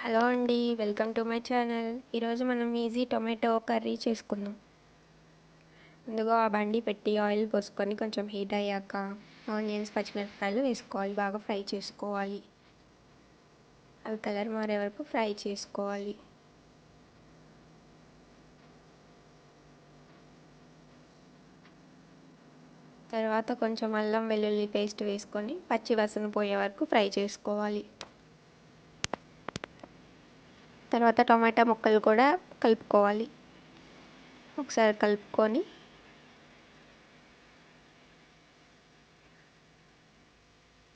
Hello అండి, welcome to my channel. ఈరోజు మనం ఈజీ టొమాటో కర్రీ చేసుకుందాం. ముందుగా ఆ బండి పెట్టి ఆయిల్ పోసుకొని కొంచెం హీట్ అయ్యాక ఆనియన్స్, పచ్చిమిరపకాయలు వేసుకోవాలి. బాగా ఫ్రై చేసుకోవాలి. అవి కలర్ మారే వరకు ఫ్రై చేసుకోవాలి. తర్వాత కొంచెం అల్లం వెల్లుల్లి పేస్ట్ వేసుకొని పచ్చి వాసన పోయే వరకు ఫ్రై చేసుకోవాలి. తర్వాత టొమాటో ముక్కలు కూడా కలుపుకోవాలి. ఒకసారి కలుపుకొని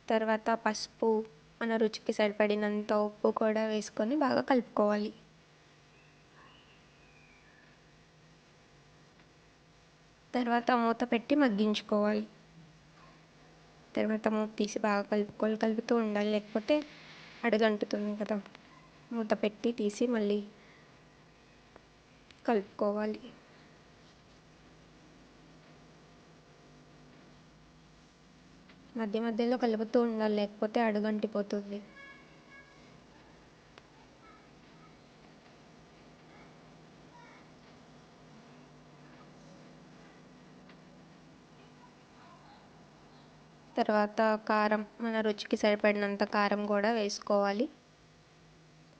తర్వాత పసుపు, మన రుచికి సరిపడినంత ఉప్పు కూడా వేసుకొని బాగా కలుపుకోవాలి. తర్వాత మూత పెట్టి మగ్గించుకోవాలి. తర్వాత మూత తీసి బాగా కలుపుతూ ఉండాలి, లేకపోతే అడుగంటుతుంది కదా. మూత పెట్టి తీసి మళ్ళీ కలుపుకోవాలి. మధ్య మధ్యలో కలుపుతూ ఉండాలి, లేకపోతే అడుగంటిపోతుంది. తర్వాత కారం, మన రుచికి సరిపడినంత కారం కూడా వేసుకోవాలి.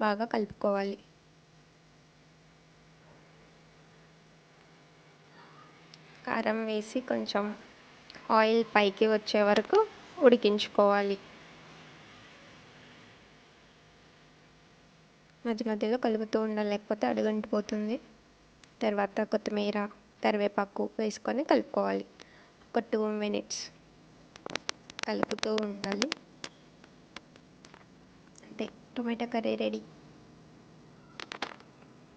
బాగా కలుపుకోవాలి. కారం వేసి కొంచెం ఆయిల్ పైకి వచ్చే వరకు ఉడికించుకోవాలి. మధ్య మధ్యలో కలుపుతూ ఉండాలి, లేకపోతే అడుగంటిపోతుంది. తర్వాత కొత్తిమీర, కరివేపాకు వేసుకొని కలుపుకోవాలి. ఒక 2 minutes కలుపుతూ ఉండాలి. అంతే, టొమాటో కర్రీ రెడీ.